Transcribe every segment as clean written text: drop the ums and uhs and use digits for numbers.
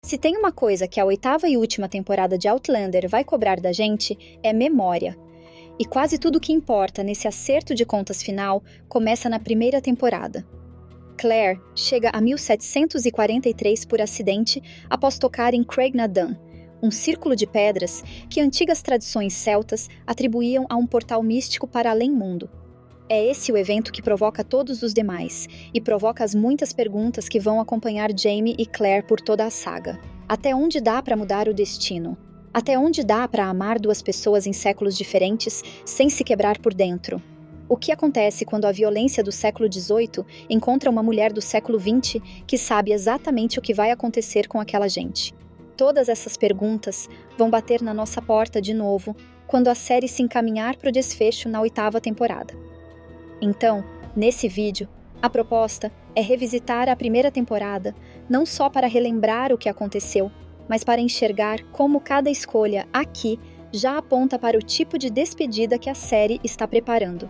Se tem uma coisa que a oitava e última temporada de Outlander vai cobrar da gente, é memória. E quase tudo o que importa nesse acerto de contas final começa na primeira temporada. Claire chega a 1743 por acidente após tocar em Craig na Dun, um círculo de pedras que antigas tradições celtas atribuíam a um portal místico para além-mundo. É esse o evento que provoca todos os demais, e provoca as muitas perguntas que vão acompanhar Jaime e Claire por toda a saga. Até onde dá para mudar o destino? Até onde dá para amar duas pessoas em séculos diferentes sem se quebrar por dentro? O que acontece quando a violência do século XVIII encontra uma mulher do século XX que sabe exatamente o que vai acontecer com aquela gente? Todas essas perguntas vão bater na nossa porta de novo quando a série se encaminhar para o desfecho na oitava temporada. Então, nesse vídeo, a proposta é revisitar a primeira temporada não só para relembrar o que aconteceu, mas para enxergar como cada escolha aqui já aponta para o tipo de despedida que a série está preparando.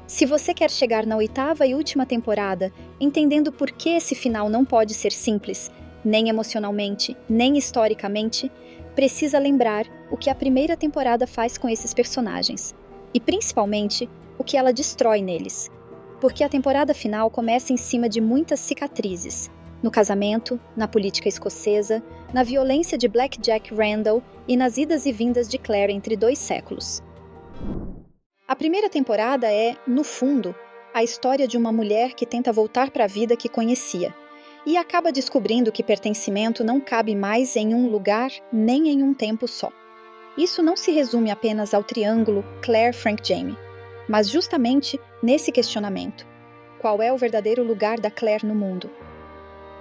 Se você quer chegar na oitava e última temporada, entendendo por que esse final não pode ser simples, nem emocionalmente, nem historicamente, precisa lembrar o que a primeira temporada faz com esses personagens. E principalmente, o que ela destrói neles. Porque a temporada final começa em cima de muitas cicatrizes. No casamento, na política escocesa, na violência de Black Jack Randall e nas idas e vindas de Claire entre 2 séculos. A primeira temporada é, no fundo, a história de uma mulher que tenta voltar para a vida que conhecia e acaba descobrindo que pertencimento não cabe mais em um lugar nem em um tempo só. Isso não se resume apenas ao triângulo Claire-Frank-Jaime, mas justamente nesse questionamento. Qual é o verdadeiro lugar da Claire no mundo?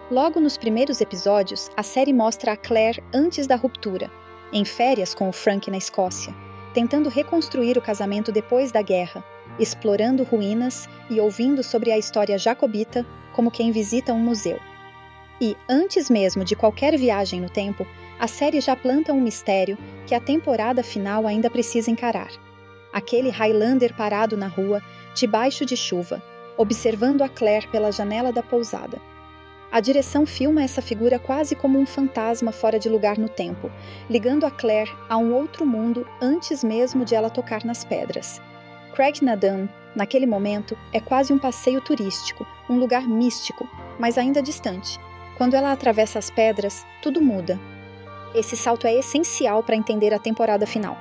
Logo nos primeiros episódios, a série mostra a Claire antes da ruptura, em férias com o Frank na Escócia, tentando reconstruir o casamento depois da guerra, explorando ruínas e ouvindo sobre a história jacobita como quem visita um museu. E, antes mesmo de qualquer viagem no tempo, a série já planta um mistério que a temporada final ainda precisa encarar. Aquele Highlander parado na rua, debaixo de chuva, observando a Claire pela janela da pousada. A direção filma essa figura quase como um fantasma fora de lugar no tempo, ligando a Claire a um outro mundo antes mesmo de ela tocar nas pedras. Craig na Dun, naquele momento, é quase um passeio turístico, um lugar místico, mas ainda distante. Quando ela atravessa as pedras, tudo muda. Esse salto é essencial para entender a temporada final.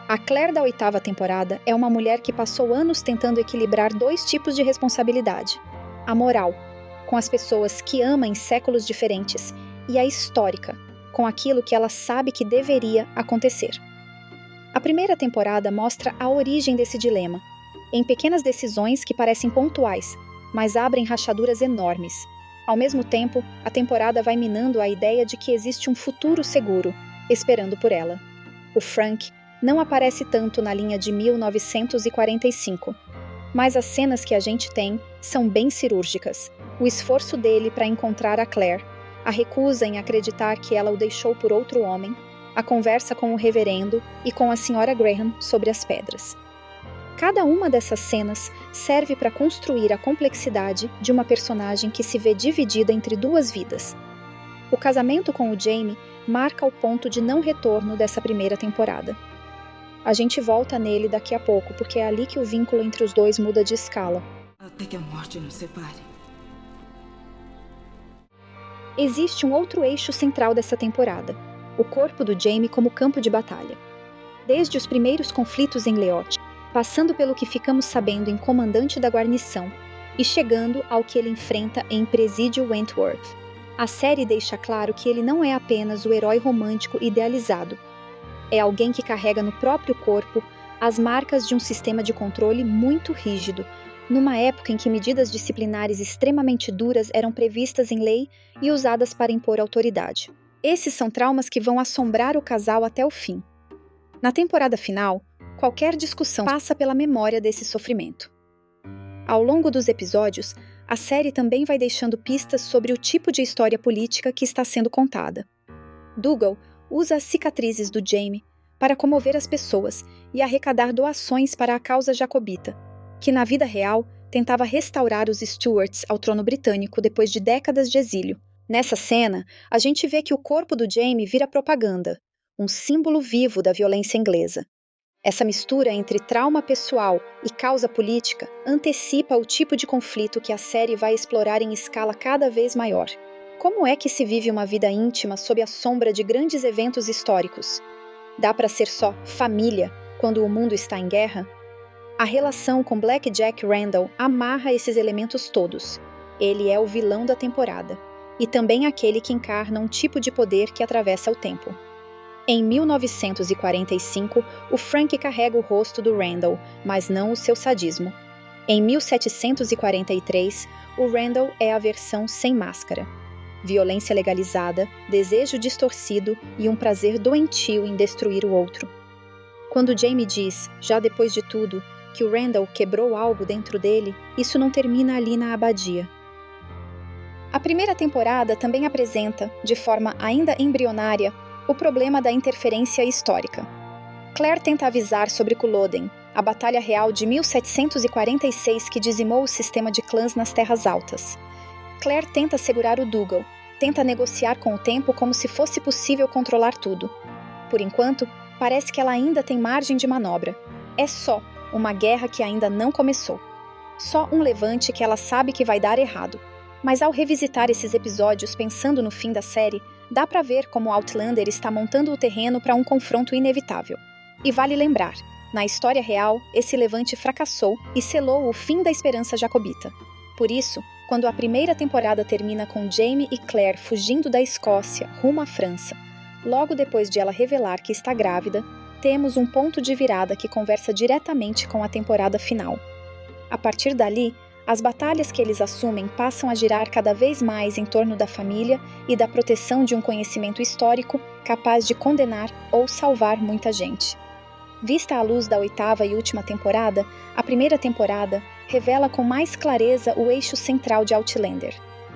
A Claire da oitava temporada é uma mulher que passou anos tentando equilibrar 2 tipos de responsabilidade. A moral, com as pessoas que ama em séculos diferentes, e a histórica, com aquilo que ela sabe que deveria acontecer. A primeira temporada mostra a origem desse dilema, em pequenas decisões que parecem pontuais, mas abrem rachaduras enormes. Ao mesmo tempo, a temporada vai minando a ideia de que existe um futuro seguro, esperando por ela. O Frank não aparece tanto na linha de 1945, mas as cenas que a gente tem são bem cirúrgicas. O esforço dele para encontrar a Claire, a recusa em acreditar que ela o deixou por outro homem, a conversa com o reverendo e com a senhora Graham sobre as pedras. Cada uma dessas cenas serve para construir a complexidade de uma personagem que se vê dividida entre 2 vidas. O casamento com o Jaime marca o ponto de não retorno dessa primeira temporada. A gente volta nele daqui a pouco, porque é ali que o vínculo entre os 2 muda de escala. Até que a morte nos separe. Existe um outro eixo central dessa temporada, o corpo do Jaime como campo de batalha. Desde os primeiros conflitos em Leote, passando pelo que ficamos sabendo em Comandante da Guarnição e chegando ao que ele enfrenta em Presídio Wentworth. A série deixa claro que ele não é apenas o herói romântico idealizado. É alguém que carrega no próprio corpo as marcas de um sistema de controle muito rígido, numa época em que medidas disciplinares extremamente duras eram previstas em lei e usadas para impor autoridade. Esses são traumas que vão assombrar o casal até o fim. Na temporada final, qualquer discussão passa pela memória desse sofrimento. Ao longo dos episódios, a série também vai deixando pistas sobre o tipo de história política que está sendo contada. Dougal usa as cicatrizes do Jaime para comover as pessoas e arrecadar doações para a causa jacobita, que na vida real tentava restaurar os Stuarts ao trono britânico depois de décadas de exílio, Nessa cena, a gente vê que o corpo do Jamie vira propaganda, um símbolo vivo da violência inglesa. Essa mistura entre trauma pessoal e causa política antecipa o tipo de conflito que a série vai explorar em escala cada vez maior. Como é que se vive uma vida íntima sob a sombra de grandes eventos históricos? Dá para ser só família quando o mundo está em guerra? A relação com Black Jack Randall amarra esses elementos todos. Ele é o vilão da temporada, e também aquele que encarna um tipo de poder que atravessa o tempo. Em 1945, o Frank carrega o rosto do Randall, mas não o seu sadismo. Em 1743, o Randall é a versão sem máscara. Violência legalizada, desejo distorcido e um prazer doentio em destruir o outro. Quando Jamie diz, já depois de tudo, que o Randall quebrou algo dentro dele, isso não termina ali na abadia. A primeira temporada também apresenta, de forma ainda embrionária, o problema da interferência histórica. Claire tenta avisar sobre Culloden, a batalha real de 1746 que dizimou o sistema de clãs nas Terras Altas. Claire tenta segurar o Dougal, tenta negociar com o tempo como se fosse possível controlar tudo. Por enquanto, parece que ela ainda tem margem de manobra. É só uma guerra que ainda não começou. Só um levante que ela sabe que vai dar errado. Mas ao revisitar esses episódios pensando no fim da série, dá pra ver como Outlander está montando o terreno para um confronto inevitável. E vale lembrar, na história real, esse levante fracassou e selou o fim da esperança jacobita. Por isso, quando a primeira temporada termina com Jamie e Claire fugindo da Escócia rumo à França, logo depois de ela revelar que está grávida, temos um ponto de virada que conversa diretamente com a temporada final. A partir dali, as batalhas que eles assumem passam a girar cada vez mais em torno da família e da proteção de um conhecimento histórico capaz de condenar ou salvar muita gente. Vista à luz da 8ª e última temporada, a primeira temporada revela com mais clareza o eixo central de Outlander.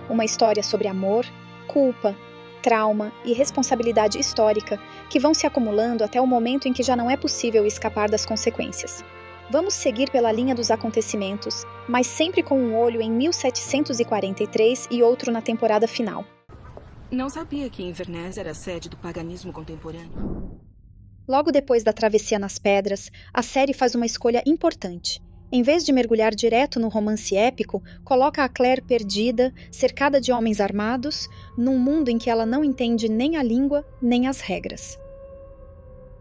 Uma história sobre amor, culpa, trauma e responsabilidade histórica que vão se acumulando até o momento em que já não é possível escapar das consequências. Vamos seguir pela linha dos acontecimentos, mas sempre com um olho em 1743 e outro na temporada final. Não sabia que Inverness era a sede do paganismo contemporâneo. Logo depois da travessia nas pedras, a série faz uma escolha importante. Em vez de mergulhar direto no romance épico, coloca a Claire perdida, cercada de homens armados, num mundo em que ela não entende nem a língua, nem as regras.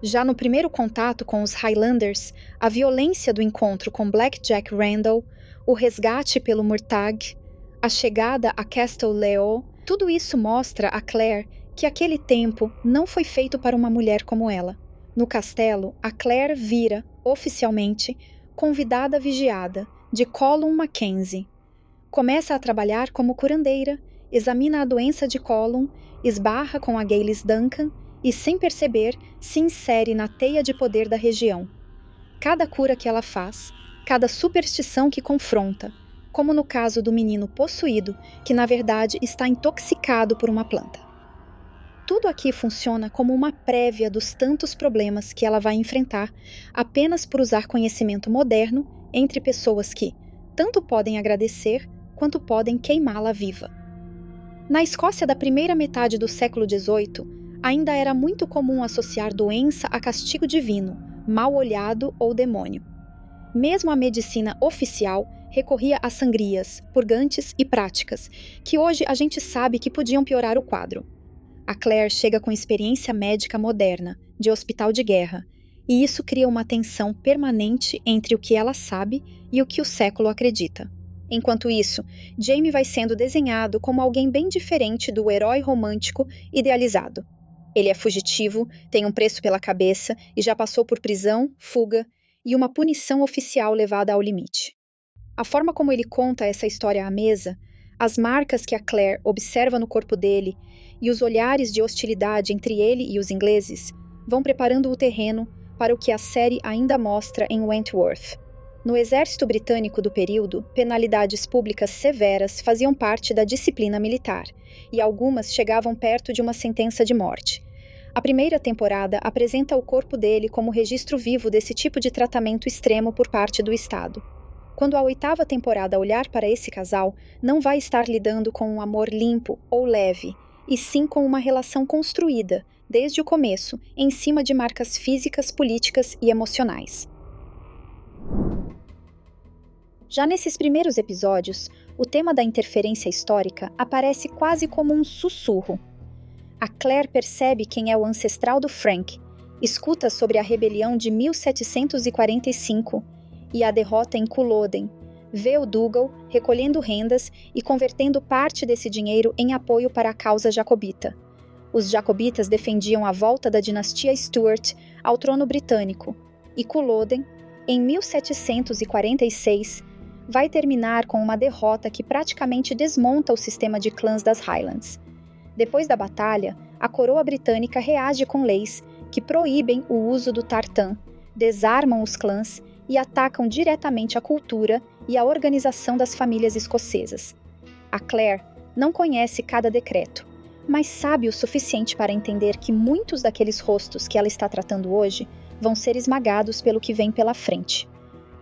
Já no primeiro contato com os Highlanders, a violência do encontro com Black Jack Randall, o resgate pelo Murtagh, a chegada a Castle Leo, tudo isso mostra a Claire que aquele tempo não foi feito para uma mulher como ela. No castelo, a Claire vira, oficialmente, convidada vigiada de Colum Mackenzie. Começa a trabalhar como curandeira, examina a doença de Colum, esbarra com a Gaylis Duncan e, sem perceber, se insere na teia de poder da região. Cada cura que ela faz, cada superstição que confronta, como no caso do menino possuído, que na verdade está intoxicado por uma planta. Tudo aqui funciona como uma prévia dos tantos problemas que ela vai enfrentar apenas por usar conhecimento moderno entre pessoas que tanto podem agradecer quanto podem queimá-la viva. Na Escócia da primeira metade do século XVIII, ainda era muito comum associar doença a castigo divino, mal olhado ou demônio. Mesmo a medicina oficial recorria a sangrias, purgantes e práticas, que hoje a gente sabe que podiam piorar o quadro. A Claire chega com experiência médica moderna, de hospital de guerra, e isso cria uma tensão permanente entre o que ela sabe e o que o século acredita. Enquanto isso, Jamie vai sendo desenhado como alguém bem diferente do herói romântico idealizado. Ele é fugitivo, tem um preço pela cabeça e já passou por prisão, fuga e uma punição oficial levada ao limite. A forma como ele conta essa história à mesa, as marcas que a Claire observa no corpo dele e os olhares de hostilidade entre ele e os ingleses vão preparando o terreno para o que a série ainda mostra em Wentworth. No exército britânico do período, penalidades públicas severas faziam parte da disciplina militar, e algumas chegavam perto de uma sentença de morte. A primeira temporada apresenta o corpo dele como registro vivo desse tipo de tratamento extremo por parte do Estado. Quando a 8ª temporada olhar para esse casal, não vai estar lidando com um amor limpo ou leve, e sim com uma relação construída, desde o começo, em cima de marcas físicas, políticas e emocionais. Já nesses primeiros episódios, o tema da interferência histórica aparece quase como um sussurro. A Claire percebe quem é o ancestral do Frank, escuta sobre a rebelião de 1745 e a derrota em Culloden, vê o Dougal recolhendo rendas e convertendo parte desse dinheiro em apoio para a causa jacobita. Os jacobitas defendiam a volta da dinastia Stuart ao trono britânico, e Culloden, em 1746, vai terminar com uma derrota que praticamente desmonta o sistema de clãs das Highlands. Depois da batalha, a coroa britânica reage com leis que proíbem o uso do tartan, desarmam os clãs e atacam diretamente a cultura e a organização das famílias escocesas. A Claire não conhece cada decreto, mas sabe o suficiente para entender que muitos daqueles rostos que ela está tratando hoje vão ser esmagados pelo que vem pela frente.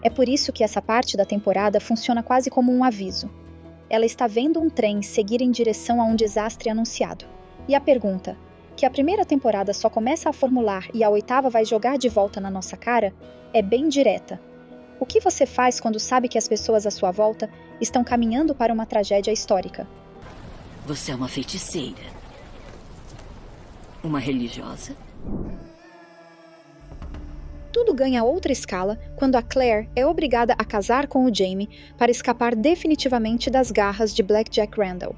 É por isso que essa parte da temporada funciona quase como um aviso. Ela está vendo um trem seguir em direção a um desastre anunciado. E a pergunta, que a primeira temporada só começa a formular e a 8ª vai jogar de volta na nossa cara, é bem direta. O que você faz quando sabe que as pessoas à sua volta estão caminhando para uma tragédia histórica? Você é uma feiticeira. Uma religiosa? Tudo ganha outra escala quando a Claire é obrigada a casar com o Jaime para escapar definitivamente das garras de Blackjack Randall.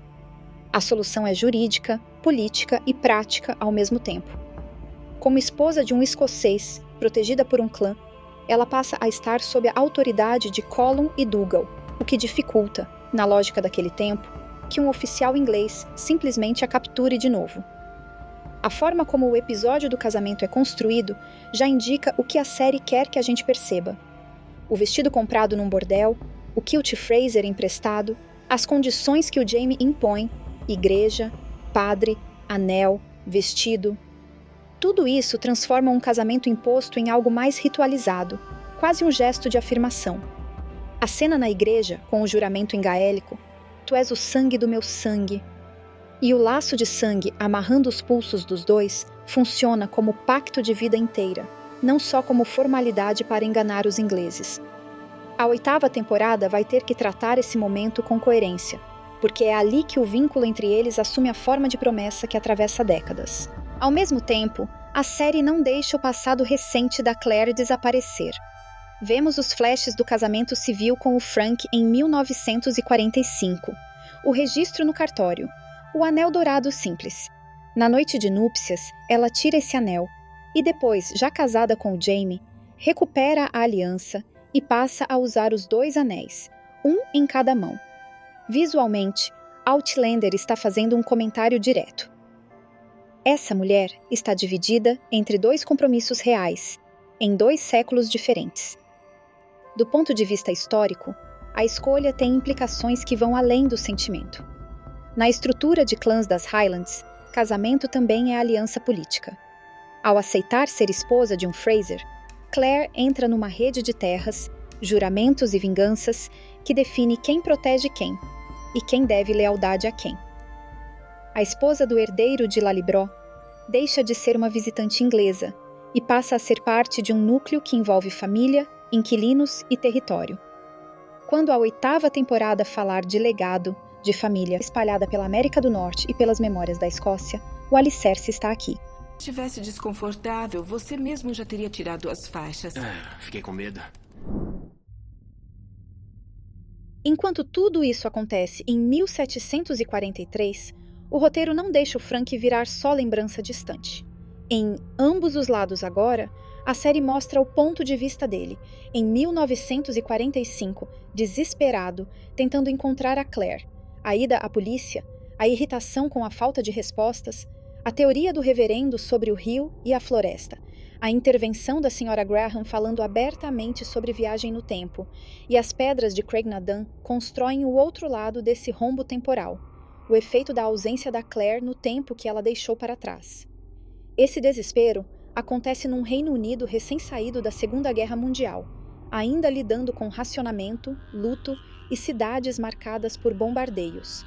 A solução é jurídica, política e prática ao mesmo tempo. Como esposa de um escocês, protegida por um clã, ela passa a estar sob a autoridade de Colum e Dougal, o que dificulta, na lógica daquele tempo, que um oficial inglês simplesmente a capture de novo. A forma como o episódio do casamento é construído já indica o que a série quer que a gente perceba. O vestido comprado num bordel, o kilt Fraser emprestado, as condições que o Jaime impõe, igreja, padre, anel, vestido. Tudo isso transforma um casamento imposto em algo mais ritualizado, quase um gesto de afirmação. A cena na igreja, com o juramento em gaélico, "Tu és o sangue do meu sangue", e o laço de sangue amarrando os pulsos dos dois funciona como pacto de vida inteira, não só como formalidade para enganar os ingleses. A 8ª temporada vai ter que tratar esse momento com coerência, porque é ali que o vínculo entre eles assume a forma de promessa que atravessa décadas. Ao mesmo tempo, a série não deixa o passado recente da Claire desaparecer. Vemos os flashes do casamento civil com o Frank em 1945, o registro no cartório, o anel dourado simples. Na noite de núpcias, ela tira esse anel e depois, já casada com o Jaime, recupera a aliança e passa a usar os 2 anéis, um em cada mão. Visualmente, Outlander está fazendo um comentário direto. Essa mulher está dividida entre 2 compromissos reais, em 2 séculos diferentes. Do ponto de vista histórico, a escolha tem implicações que vão além do sentimento. Na estrutura de clãs das Highlands, casamento também é aliança política. Ao aceitar ser esposa de um Fraser, Claire entra numa rede de terras, juramentos e vinganças que define quem protege quem e quem deve lealdade a quem. A esposa do herdeiro de Lalibró deixa de ser uma visitante inglesa e passa a ser parte de um núcleo que envolve família, inquilinos e território. Quando a 8ª temporada falar de legado, de família espalhada pela América do Norte e pelas memórias da Escócia, o alicerce está aqui. Se estivesse desconfortável, você mesmo já teria tirado as faixas. Fiquei com medo. Enquanto tudo isso acontece em 1743, o roteiro não deixa o Frank virar só lembrança distante. Em Ambos os Lados Agora, a série mostra o ponto de vista dele, em 1945, desesperado, tentando encontrar a Claire, a ida à polícia, a irritação com a falta de respostas, a teoria do reverendo sobre o rio e a floresta, a intervenção da Sra. Graham falando abertamente sobre viagem no tempo, e as pedras de Craig na Dun constroem o outro lado desse rombo temporal, o efeito da ausência da Claire no tempo que ela deixou para trás. Esse desespero acontece num Reino Unido recém-saído da Segunda Guerra Mundial, ainda lidando com racionamento, luto e cidades marcadas por bombardeios.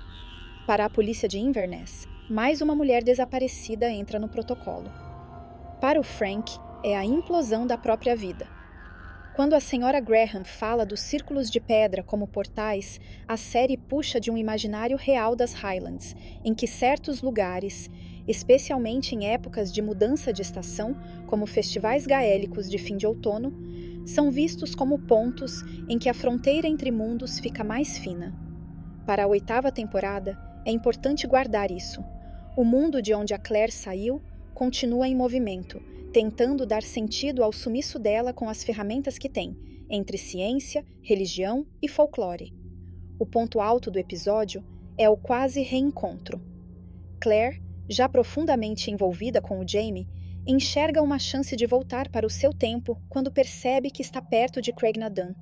Para a polícia de Inverness, mais uma mulher desaparecida entra no protocolo. Para o Frank, é a implosão da própria vida. Quando a senhora Graham fala dos círculos de pedra como portais, a série puxa de um imaginário real das Highlands, em que certos lugares, especialmente em épocas de mudança de estação, como festivais gaélicos de fim de outono, são vistos como pontos em que a fronteira entre mundos fica mais fina. Para a 8ª temporada, é importante guardar isso. O mundo de onde a Claire saiu continua em movimento, tentando dar sentido ao sumiço dela com as ferramentas que tem, entre ciência, religião e folclore. O ponto alto do episódio é o quase reencontro. Claire, já profundamente envolvida com o Jamie, enxerga uma chance de voltar para o seu tempo quando percebe que está perto de Craig na Dun.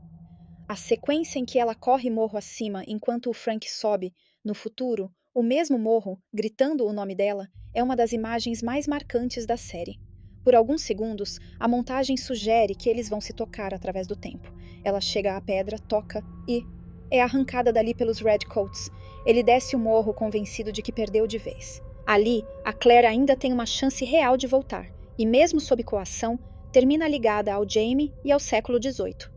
A sequência em que ela corre morro acima enquanto o Frank sobe, no futuro, o mesmo morro, gritando o nome dela, é uma das imagens mais marcantes da série. Por alguns segundos, a montagem sugere que eles vão se tocar através do tempo. Ela chega à pedra, toca e é arrancada dali pelos Redcoats. Ele desce o morro convencido de que perdeu de vez. Ali, a Claire ainda tem uma chance real de voltar, e mesmo sob coação, termina ligada ao Jamie e ao século XVIII.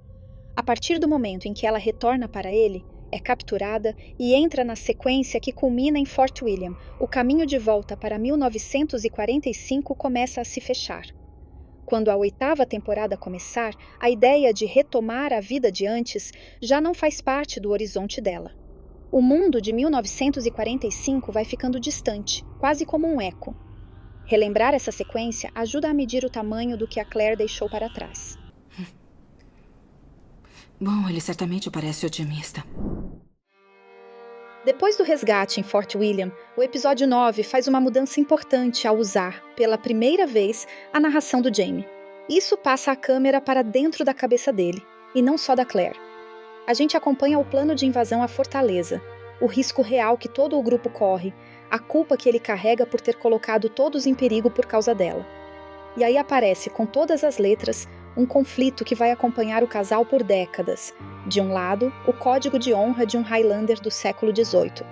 A partir do momento em que ela retorna para ele, é capturada e entra na sequência que culmina em Fort William. O caminho de volta para 1945 começa a se fechar. Quando a 8ª temporada começar, a ideia de retomar a vida de antes já não faz parte do horizonte dela. O mundo de 1945 vai ficando distante, quase como um eco. Relembrar essa sequência ajuda a medir o tamanho do que a Claire deixou para trás. Bom, ele certamente parece otimista. Depois do resgate em Fort William, o episódio 9 faz uma mudança importante ao usar, pela primeira vez, a narração do Jamie. Isso passa a câmera para dentro da cabeça dele, e não só da Claire. A gente acompanha o plano de invasão à fortaleza, o risco real que todo o grupo corre, a culpa que ele carrega por ter colocado todos em perigo por causa dela. E aí aparece, com todas as letras, um conflito que vai acompanhar o casal por décadas. De um lado, o código de honra de um Highlander do século XVIII.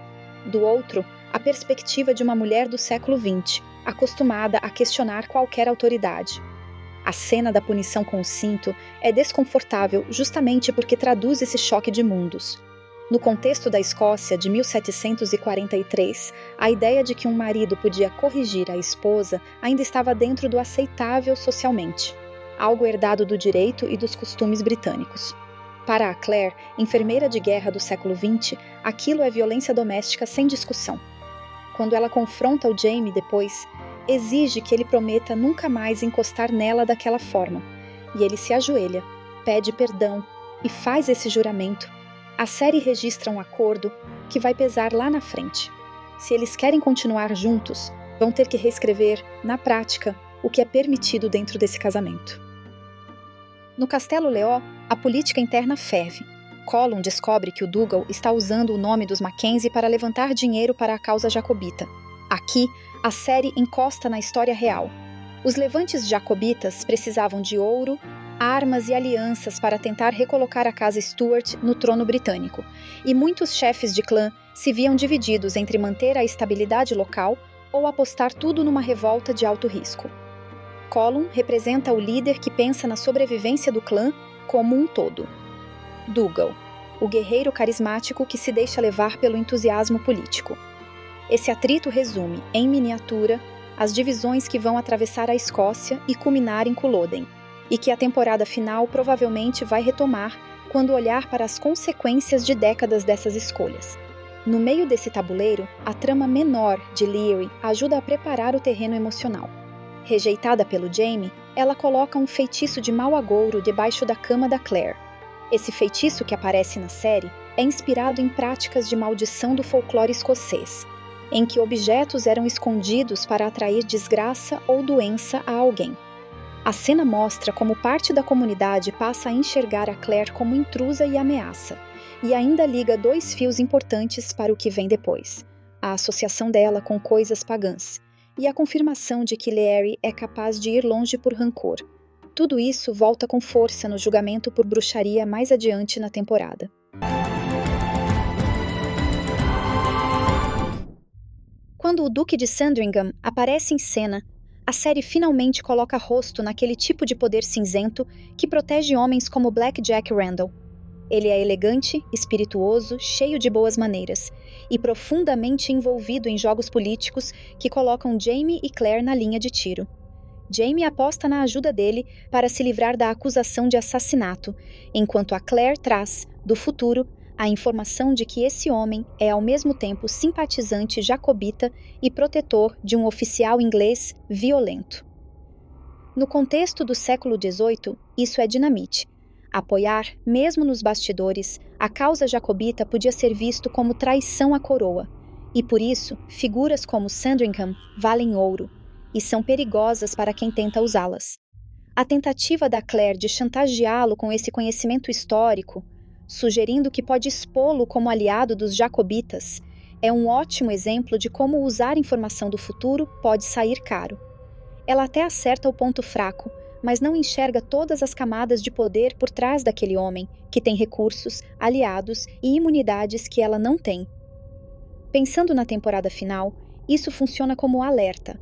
Do outro, a perspectiva de uma mulher do século XX, acostumada a questionar qualquer autoridade. A cena da punição com o cinto é desconfortável justamente porque traduz esse choque de mundos. No contexto da Escócia de 1743, a ideia de que um marido podia corrigir a esposa ainda estava dentro do aceitável socialmente, algo herdado do direito e dos costumes britânicos. Para a Claire, enfermeira de guerra do século XX, aquilo é violência doméstica sem discussão. Quando ela confronta o Jamie depois, exige que ele prometa nunca mais encostar nela daquela forma. E ele se ajoelha, pede perdão e faz esse juramento. A série registra um acordo que vai pesar lá na frente. Se eles querem continuar juntos, vão ter que reescrever, na prática, o que é permitido dentro desse casamento. No Castelo Leó, a política interna ferve. Colum descobre que o Dougal está usando o nome dos Mackenzie para levantar dinheiro para a causa jacobita. Aqui, a série encosta na história real. Os levantes jacobitas precisavam de ouro, armas e alianças para tentar recolocar a casa Stuart no trono britânico, e muitos chefes de clã se viam divididos entre manter a estabilidade local ou apostar tudo numa revolta de alto risco. Colum representa o líder que pensa na sobrevivência do clã como um todo. Dougal, o guerreiro carismático que se deixa levar pelo entusiasmo político. Esse atrito resume, em miniatura, as divisões que vão atravessar a Escócia e culminar em Culloden, e que a temporada final provavelmente vai retomar quando olhar para as consequências de décadas dessas escolhas. No meio desse tabuleiro, a trama menor de Leary ajuda a preparar o terreno emocional. Rejeitada pelo Jamie, ela coloca um feitiço de mau agouro debaixo da cama da Claire. Esse feitiço que aparece na série é inspirado em práticas de maldição do folclore escocês, em que objetos eram escondidos para atrair desgraça ou doença a alguém. A cena mostra como parte da comunidade passa a enxergar a Claire como intrusa e ameaça, e ainda liga dois fios importantes para o que vem depois: a associação dela com coisas pagãs, e a confirmação de que Leary é capaz de ir longe por rancor. Tudo isso volta com força no julgamento por bruxaria mais adiante na temporada. Quando o Duque de Sandringham aparece em cena, a série finalmente coloca rosto naquele tipo de poder cinzento que protege homens como Black Jack Randall. Ele é elegante, espirituoso, cheio de boas maneiras e profundamente envolvido em jogos políticos que colocam Jaime e Claire na linha de tiro. Jaime aposta na ajuda dele para se livrar da acusação de assassinato, enquanto a Claire traz, do futuro, a informação de que esse homem é ao mesmo tempo simpatizante jacobita e protetor de um oficial inglês violento. No contexto do século XVIII, isso é dinamite. Apoiar, mesmo nos bastidores, a causa jacobita podia ser visto como traição à coroa, e por isso, figuras como Sandringham valem ouro, e são perigosas para quem tenta usá-las. A tentativa da Claire de chantageá-lo com esse conhecimento histórico, sugerindo que pode expô-lo como aliado dos jacobitas, é um ótimo exemplo de como usar informação do futuro pode sair caro. Ela até acerta o ponto fraco, mas não enxerga todas as camadas de poder por trás daquele homem, que tem recursos, aliados e imunidades que ela não tem. Pensando na temporada final, isso funciona como alerta.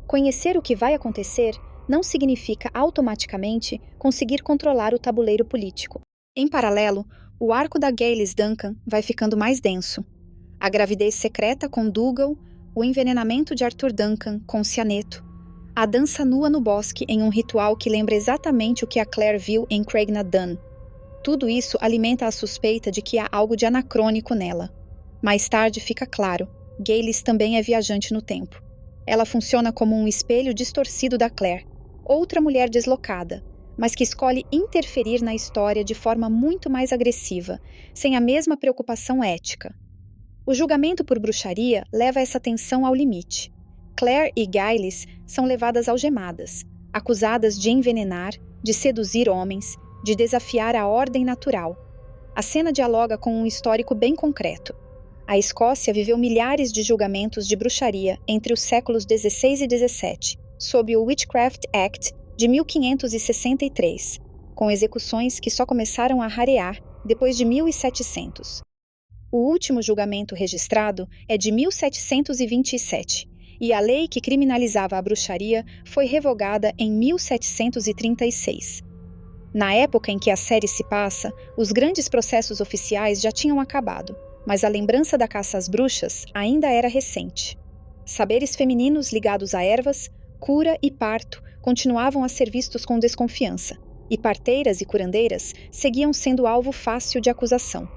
Conhecer o que vai acontecer não significa automaticamente conseguir controlar o tabuleiro político. Em paralelo, o arco da Gaylis Duncan vai ficando mais denso. A gravidez secreta com Dougal, o envenenamento de Arthur Duncan com cianeto, a dança nua no bosque em um ritual que lembra exatamente o que a Claire viu em Craig na Dun. Tudo isso alimenta a suspeita de que há algo de anacrônico nela. Mais tarde fica claro, Gaylis também é viajante no tempo. Ela funciona como um espelho distorcido da Claire, outra mulher deslocada, mas que escolhe interferir na história de forma muito mais agressiva, sem a mesma preocupação ética. O julgamento por bruxaria leva essa tensão ao limite. Claire e Gaylis são levadas algemadas, acusadas de envenenar, de seduzir homens, de desafiar a ordem natural. A cena dialoga com um histórico bem concreto. A Escócia viveu milhares de julgamentos de bruxaria entre os séculos XVI e XVII, sob o Witchcraft Act de 1563, com execuções que só começaram a rarear depois de 1700. O último julgamento registrado é de 1727, e a lei que criminalizava a bruxaria foi revogada em 1736. Na época em que a série se passa, os grandes processos oficiais já tinham acabado, mas a lembrança da caça às bruxas ainda era recente. Saberes femininos ligados a ervas, cura e parto continuavam a ser vistos com desconfiança, e parteiras e curandeiras seguiam sendo alvo fácil de acusação.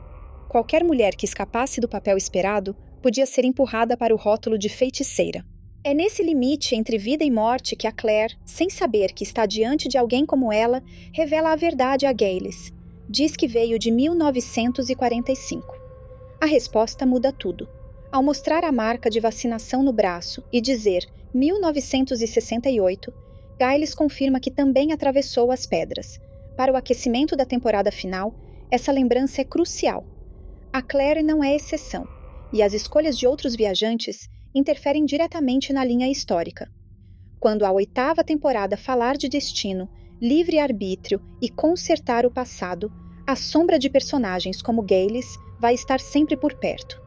Qualquer mulher que escapasse do papel esperado podia ser empurrada para o rótulo de feiticeira. É nesse limite entre vida e morte que a Claire, sem saber que está diante de alguém como ela, revela a verdade a Gaylis. Diz que veio de 1945. A resposta muda tudo. Ao mostrar a marca de vacinação no braço e dizer 1968, Gaylis confirma que também atravessou as pedras. Para o aquecimento da temporada final, essa lembrança é crucial. A Claire não é exceção, e as escolhas de outros viajantes interferem diretamente na linha histórica. Quando a 8ª temporada falar de destino, livre-arbítrio e consertar o passado, a sombra de personagens como Gaylis vai estar sempre por perto.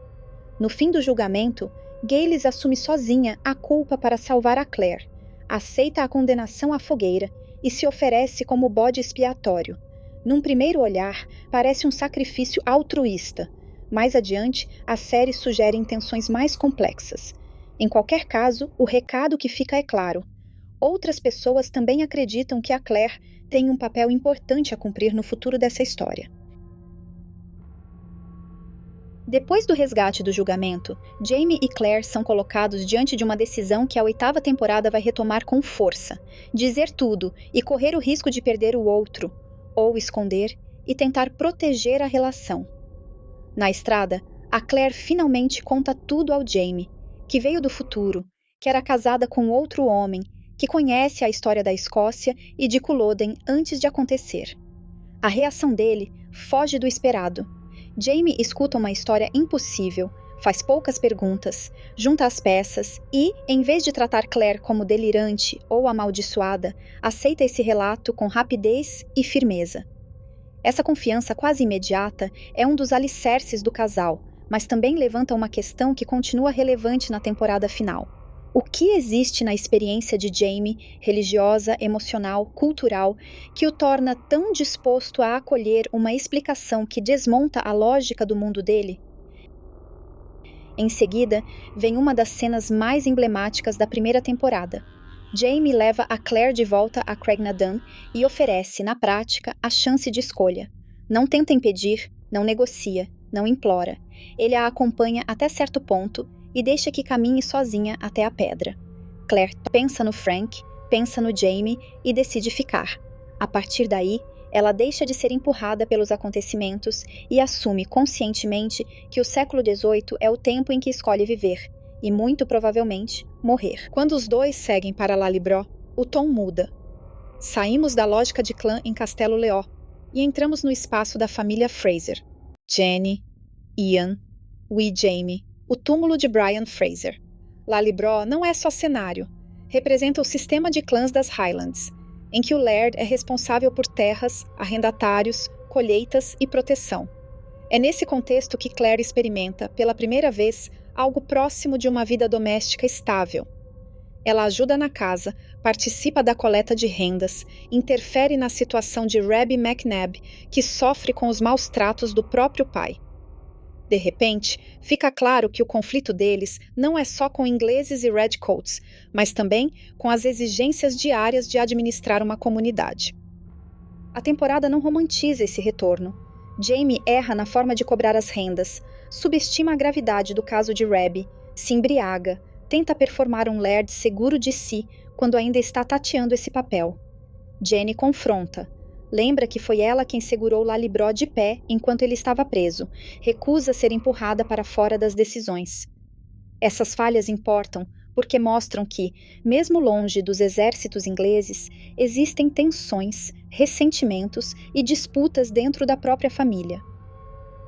No fim do julgamento, Gaylis assume sozinha a culpa para salvar a Claire, aceita a condenação à fogueira e se oferece como bode expiatório. Num primeiro olhar, parece um sacrifício altruísta. Mais adiante, a série sugere intenções mais complexas. Em qualquer caso, o recado que fica é claro. Outras pessoas também acreditam que a Claire tem um papel importante a cumprir no futuro dessa história. Depois do resgate do julgamento, Jaime e Claire são colocados diante de uma decisão que a 8ª temporada vai retomar com força: dizer tudo e correr o risco de perder o outro, ou esconder e tentar proteger a relação. Na estrada, a Claire finalmente conta tudo ao Jaime, que veio do futuro, que era casada com outro homem, que conhece a história da Escócia e de Culloden antes de acontecer. A reação dele foge do esperado. Jaime escuta uma história impossível, faz poucas perguntas, junta as peças e, em vez de tratar Claire como delirante ou amaldiçoada, aceita esse relato com rapidez e firmeza. Essa confiança quase imediata é um dos alicerces do casal, mas também levanta uma questão que continua relevante na temporada final. O que existe na experiência de Jamie, religiosa, emocional, cultural, que o torna tão disposto a acolher uma explicação que desmonta a lógica do mundo dele? Em seguida, vem uma das cenas mais emblemáticas da primeira temporada. Jamie leva a Claire de volta a Craignadan e oferece, na prática, a chance de escolha. Não tenta impedir, não negocia, não implora. Ele a acompanha até certo ponto e deixa que caminhe sozinha até a pedra. Claire pensa no Frank, pensa no Jamie e decide ficar. A partir daí, ela deixa de ser empurrada pelos acontecimentos e assume conscientemente que o século XVIII é o tempo em que escolhe viver, e muito provavelmente morrer. Quando os dois seguem para Lalibró, o tom muda. Saímos da lógica de clã em Castelo Leó e entramos no espaço da família Fraser. Jenny, Ian, Wee Jamie, o túmulo de Brian Fraser. Lalibró não é só cenário, representa o sistema de clãs das Highlands, em que o Laird é responsável por terras, arrendatários, colheitas e proteção. É nesse contexto que Claire experimenta, pela primeira vez, algo próximo de uma vida doméstica estável. Ela ajuda na casa, participa da coleta de rendas, interfere na situação de Rebbe McNabb, que sofre com os maus tratos do próprio pai. De repente, fica claro que o conflito deles não é só com ingleses e redcoats, mas também com as exigências diárias de administrar uma comunidade. A temporada não romantiza esse retorno. Jamie erra na forma de cobrar as rendas, subestima a gravidade do caso de Rebbe, se embriaga, tenta performar um Laird seguro de si quando ainda está tateando esse papel. Jenny confronta. Lembra que foi ela quem segurou Lalibró de pé enquanto ele estava preso. Recusa ser empurrada para fora das decisões. Essas falhas importam porque mostram que, mesmo longe dos exércitos ingleses, existem tensões, ressentimentos e disputas dentro da própria família.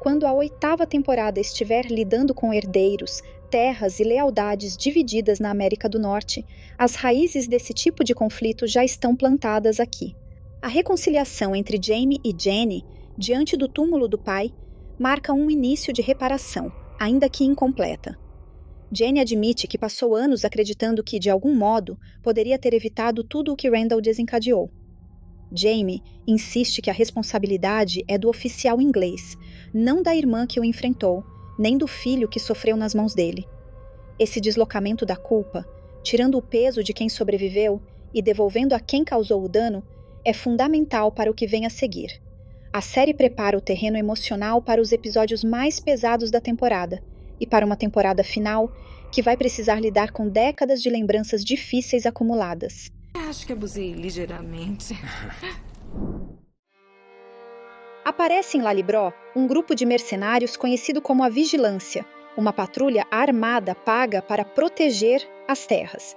Quando a 8ª temporada estiver lidando com herdeiros, terras e lealdades divididas na América do Norte, as raízes desse tipo de conflito já estão plantadas aqui. A reconciliação entre Jamie e Jenny, diante do túmulo do pai, marca um início de reparação, ainda que incompleta. Jenny admite que passou anos acreditando que, de algum modo, poderia ter evitado tudo o que Randall desencadeou. Jamie insiste que a responsabilidade é do oficial inglês, não da irmã que o enfrentou, nem do filho que sofreu nas mãos dele. Esse deslocamento da culpa, tirando o peso de quem sobreviveu e devolvendo a quem causou o dano, é fundamental para o que vem a seguir. A série prepara o terreno emocional para os episódios mais pesados da temporada e para uma temporada final que vai precisar lidar com décadas de lembranças difíceis acumuladas. Acho que abusei ligeiramente. Aparece em Lalibró um grupo de mercenários conhecido como a Vigilância, uma patrulha armada paga para proteger as terras.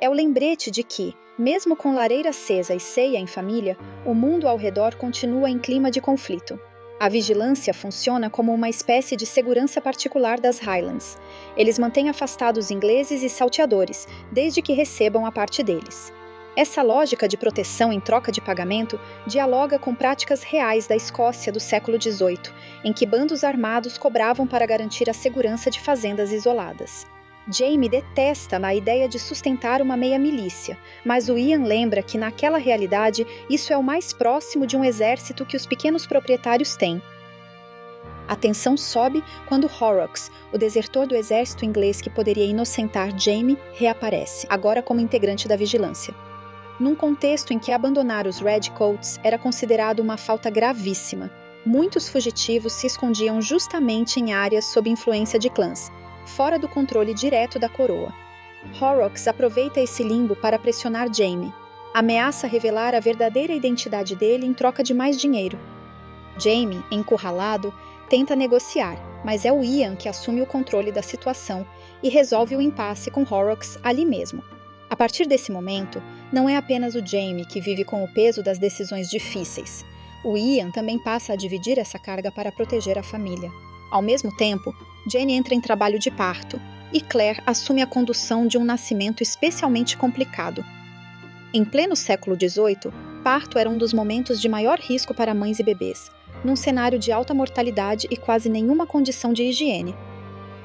É o lembrete de que, mesmo com lareira acesa e ceia em família, o mundo ao redor continua em clima de conflito. A vigilância funciona como uma espécie de segurança particular das Highlands. Eles mantêm afastados ingleses e salteadores, desde que recebam a parte deles. Essa lógica de proteção em troca de pagamento dialoga com práticas reais da Escócia do século XVIII, em que bandos armados cobravam para garantir a segurança de fazendas isoladas. Jamie detesta a ideia de sustentar uma meia-milícia, mas o Ian lembra que naquela realidade isso é o mais próximo de um exército que os pequenos proprietários têm. A tensão sobe quando Horrocks, o desertor do exército inglês que poderia inocentar Jamie, reaparece, agora como integrante da vigilância. Num contexto em que abandonar os Redcoats era considerado uma falta gravíssima, muitos fugitivos se escondiam justamente em áreas sob influência de clãs, fora do controle direto da coroa. Horrocks aproveita esse limbo para pressionar Jamie. Ameaça revelar a verdadeira identidade dele em troca de mais dinheiro. Jamie, encurralado, tenta negociar, mas é o Ian que assume o controle da situação e resolve o impasse com Horrocks ali mesmo. A partir desse momento, não é apenas o Jamie que vive com o peso das decisões difíceis. O Ian também passa a dividir essa carga para proteger a família. Ao mesmo tempo, Jane entra em trabalho de parto e Claire assume a condução de um nascimento especialmente complicado. Em pleno século XVIII, parto era um dos momentos de maior risco para mães e bebês, num cenário de alta mortalidade e quase nenhuma condição de higiene.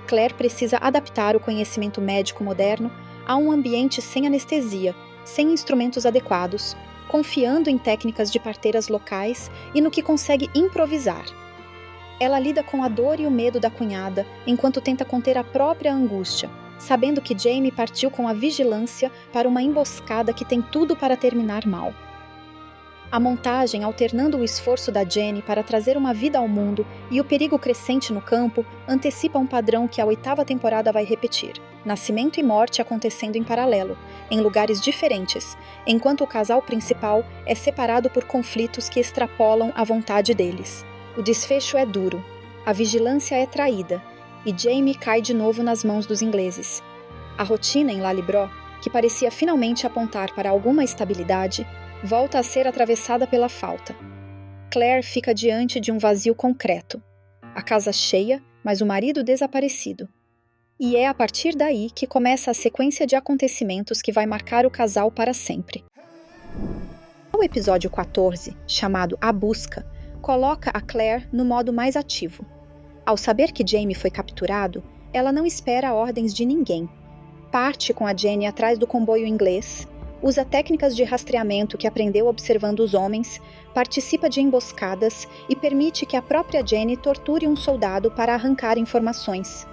Claire precisa adaptar o conhecimento médico moderno a um ambiente sem anestesia, sem instrumentos adequados, confiando em técnicas de parteiras locais e no que consegue improvisar. Ela lida com a dor e o medo da cunhada, enquanto tenta conter a própria angústia, sabendo que Jamie partiu com a vigilância para uma emboscada que tem tudo para terminar mal. A montagem, alternando o esforço da Jenny para trazer uma vida ao mundo e o perigo crescente no campo, antecipa um padrão que a 8ª temporada vai repetir: nascimento e morte acontecendo em paralelo, em lugares diferentes, enquanto o casal principal é separado por conflitos que extrapolam a vontade deles. O desfecho é duro, a vigilância é traída, e Jamie cai de novo nas mãos dos ingleses. A rotina em Lallybro, que parecia finalmente apontar para alguma estabilidade, volta a ser atravessada pela falta. Claire fica diante de um vazio concreto. A casa cheia, mas o marido desaparecido. E é a partir daí que começa a sequência de acontecimentos que vai marcar o casal para sempre. O episódio 14, chamado A Busca, coloca a Claire no modo mais ativo. Ao saber que Jamie foi capturado, ela não espera ordens de ninguém. Parte com a Jenny atrás do comboio inglês, usa técnicas de rastreamento que aprendeu observando os homens, participa de emboscadas e permite que a própria Jenny torture um soldado para arrancar informações.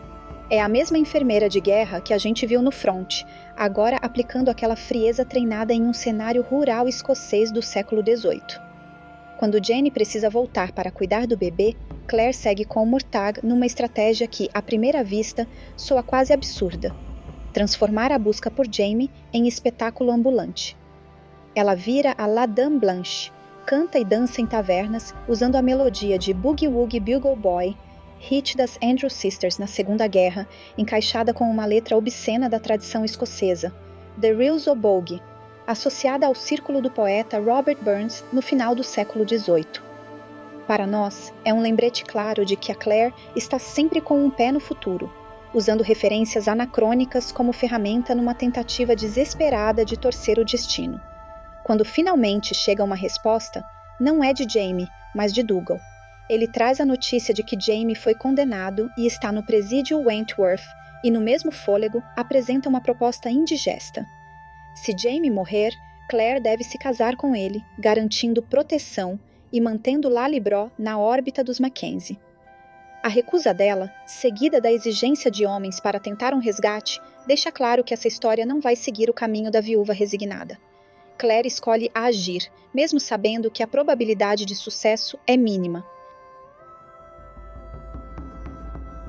É a mesma enfermeira de guerra que a gente viu no front, agora aplicando aquela frieza treinada em um cenário rural escocês do século XVIII. Quando Jenny precisa voltar para cuidar do bebê, Claire segue com Murtagh numa estratégia que, à primeira vista, soa quase absurda: transformar a busca por Jamie em espetáculo ambulante. Ela vira a La Dame Blanche, canta e dança em tavernas usando a melodia de Boogie Woogie Bugle Boy, hit das Andrews Sisters na Segunda Guerra, encaixada com uma letra obscena da tradição escocesa, The Reels o' Bogie, associada ao círculo do poeta Robert Burns no final do século XVIII. Para nós, é um lembrete claro de que a Claire está sempre com um pé no futuro, usando referências anacrônicas como ferramenta numa tentativa desesperada de torcer o destino. Quando finalmente chega uma resposta, não é de Jamie, mas de Dougal. Ele traz a notícia de que Jamie foi condenado e está no presídio Wentworth, e no mesmo fôlego apresenta uma proposta indigesta. Se Jamie morrer, Claire deve se casar com ele, garantindo proteção e mantendo Lallybro na órbita dos Mackenzie. A recusa dela, seguida da exigência de homens para tentar um resgate, deixa claro que essa história não vai seguir o caminho da viúva resignada. Claire escolhe agir, mesmo sabendo que a probabilidade de sucesso é mínima.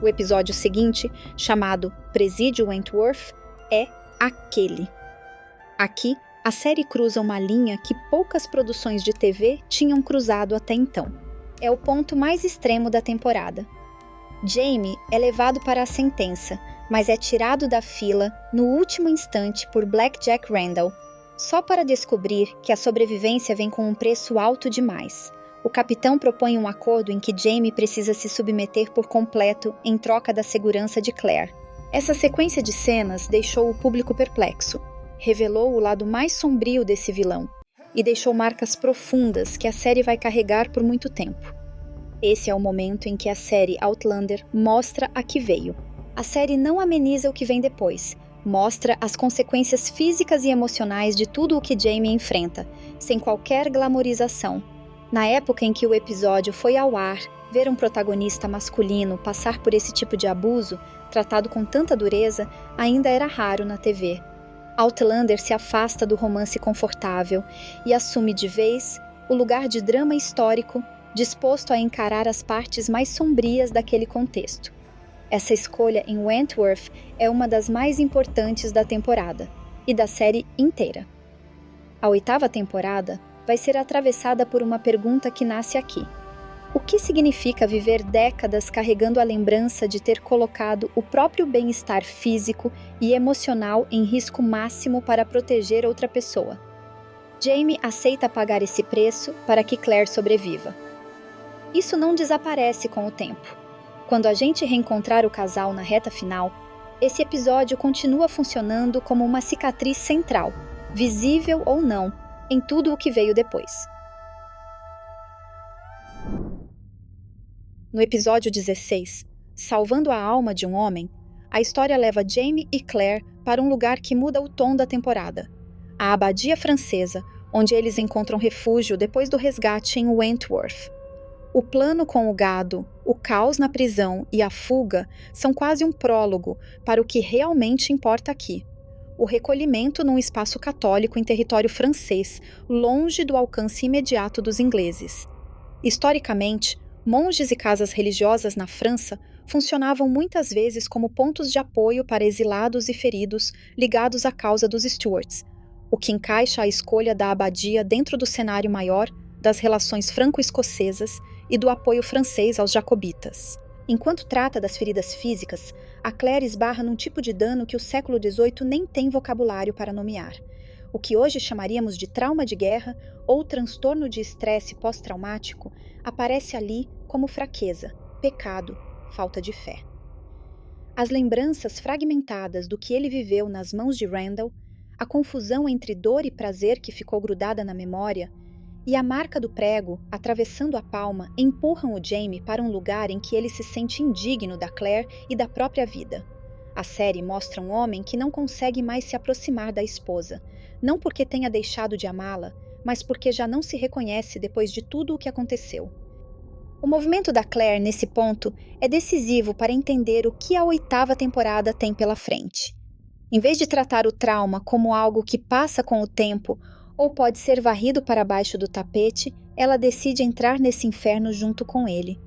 O episódio seguinte, chamado Presídio Wentworth, é aquele. Aqui, a série cruza uma linha que poucas produções de TV tinham cruzado até então. É o ponto mais extremo da temporada. Jamie é levado para a sentença, mas é tirado da fila no último instante por Blackjack Randall, só para descobrir que a sobrevivência vem com um preço alto demais. O capitão propõe um acordo em que Jamie precisa se submeter por completo em troca da segurança de Claire. Essa sequência de cenas deixou o público perplexo, revelou o lado mais sombrio desse vilão e deixou marcas profundas que a série vai carregar por muito tempo. Esse é o momento em que a série Outlander mostra a que veio. A série não ameniza o que vem depois, mostra as consequências físicas e emocionais de tudo o que Jamie enfrenta, sem qualquer glamorização. Na época em que o episódio foi ao ar, ver um protagonista masculino passar por esse tipo de abuso, tratado com tanta dureza, ainda era raro na TV. Outlander se afasta do romance confortável e assume de vez o lugar de drama histórico, disposto a encarar as partes mais sombrias daquele contexto. Essa escolha em Wentworth é uma das mais importantes da temporada, e da série inteira. A 8ª temporada vai ser atravessada por uma pergunta que nasce aqui. O que significa viver décadas carregando a lembrança de ter colocado o próprio bem-estar físico e emocional em risco máximo para proteger outra pessoa? Jamie aceita pagar esse preço para que Claire sobreviva. Isso não desaparece com o tempo. Quando a gente reencontrar o casal na reta final, esse episódio continua funcionando como uma cicatriz central, visível ou não, em tudo o que veio depois. No episódio 16, Salvando a Alma de um Homem, a história leva Jamie e Claire para um lugar que muda o tom da temporada, a abadia francesa, onde eles encontram refúgio depois do resgate em Wentworth. O plano com o gado, o caos na prisão e a fuga são quase um prólogo para o que realmente importa aqui: o recolhimento num espaço católico em território francês, longe do alcance imediato dos ingleses. Historicamente, monges e casas religiosas na França funcionavam muitas vezes como pontos de apoio para exilados e feridos ligados à causa dos Stuarts, o que encaixa a escolha da abadia dentro do cenário maior das relações franco-escocesas e do apoio francês aos jacobitas. Enquanto trata das feridas físicas, a Claire esbarra num tipo de dano que o século XVIII nem tem vocabulário para nomear. O que hoje chamaríamos de trauma de guerra ou transtorno de estresse pós-traumático aparece ali como fraqueza, pecado, falta de fé. As lembranças fragmentadas do que ele viveu nas mãos de Randall, a confusão entre dor e prazer que ficou grudada na memória, e a marca do prego, atravessando a palma, empurram o Jamie para um lugar em que ele se sente indigno da Claire e da própria vida. A série mostra um homem que não consegue mais se aproximar da esposa, não porque tenha deixado de amá-la, mas porque já não se reconhece depois de tudo o que aconteceu. O movimento da Claire nesse ponto é decisivo para entender o que a 8ª temporada tem pela frente. Em vez de tratar o trauma como algo que passa com o tempo ou pode ser varrido para baixo do tapete, ela decide entrar nesse inferno junto com ele.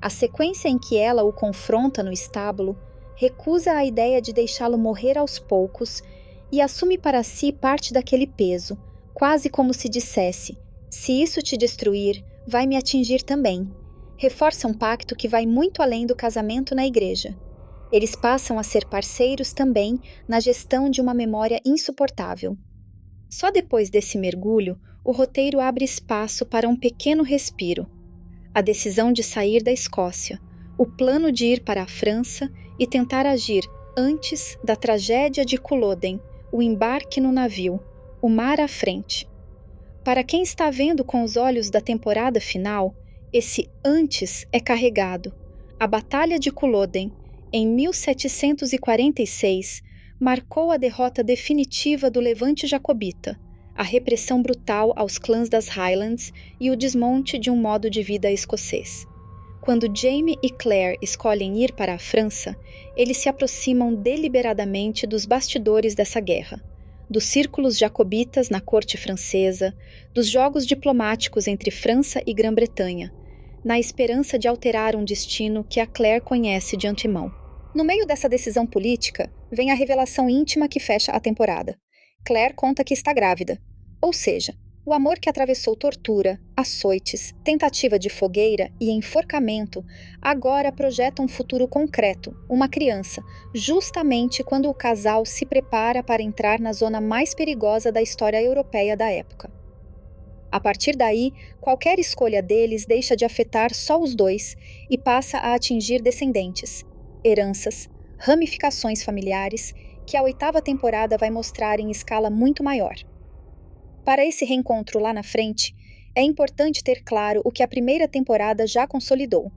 A sequência em que ela o confronta no estábulo recusa a ideia de deixá-lo morrer aos poucos e assume para si parte daquele peso, quase como se dissesse: se isso te destruir, vai me atingir também. Reforça um pacto que vai muito além do casamento na igreja. Eles passam a ser parceiros também na gestão de uma memória insuportável. Só depois desse mergulho, o roteiro abre espaço para um pequeno respiro. A decisão de sair da Escócia, o plano de ir para a França e tentar agir antes da tragédia de Culloden, o embarque no navio, o mar à frente. Para quem está vendo com os olhos da temporada final, esse antes é carregado. A Batalha de Culloden, em 1746, marcou a derrota definitiva do levante jacobita, a repressão brutal aos clãs das Highlands e o desmonte de um modo de vida escocês. Quando Jamie e Claire escolhem ir para a França, eles se aproximam deliberadamente dos bastidores dessa guerra, dos círculos jacobitas na corte francesa, dos jogos diplomáticos entre França e Grã-Bretanha, na esperança de alterar um destino que a Claire conhece de antemão. No meio dessa decisão política, vem a revelação íntima que fecha a temporada. Claire conta que está grávida. Ou seja, o amor que atravessou tortura, açoites, tentativa de fogueira e enforcamento agora projeta um futuro concreto, uma criança, justamente quando o casal se prepara para entrar na zona mais perigosa da história europeia da época. A partir daí, qualquer escolha deles deixa de afetar só os dois e passa a atingir descendentes, heranças, ramificações familiares que a 8ª temporada vai mostrar em escala muito maior. Para esse reencontro lá na frente, é importante ter claro o que a primeira temporada já consolidou.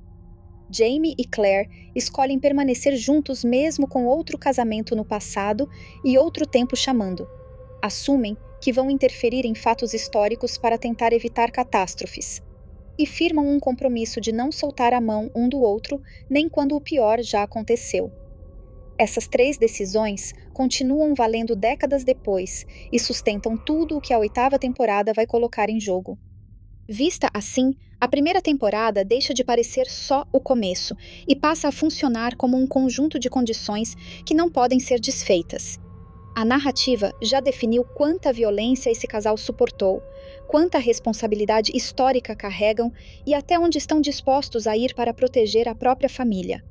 Jamie e Claire escolhem permanecer juntos mesmo com outro casamento no passado e outro tempo chamando. Assumem que vão interferir em fatos históricos para tentar evitar catástrofes. E firmam um compromisso de não soltar a mão um do outro, nem quando o pior já aconteceu. Essas 3 decisões continuam valendo décadas depois e sustentam tudo o que a 8ª temporada vai colocar em jogo. Vista assim, a primeira temporada deixa de parecer só o começo e passa a funcionar como um conjunto de condições que não podem ser desfeitas. A narrativa já definiu quanta violência esse casal suportou, quanta responsabilidade histórica carregam e até onde estão dispostos a ir para proteger a própria família.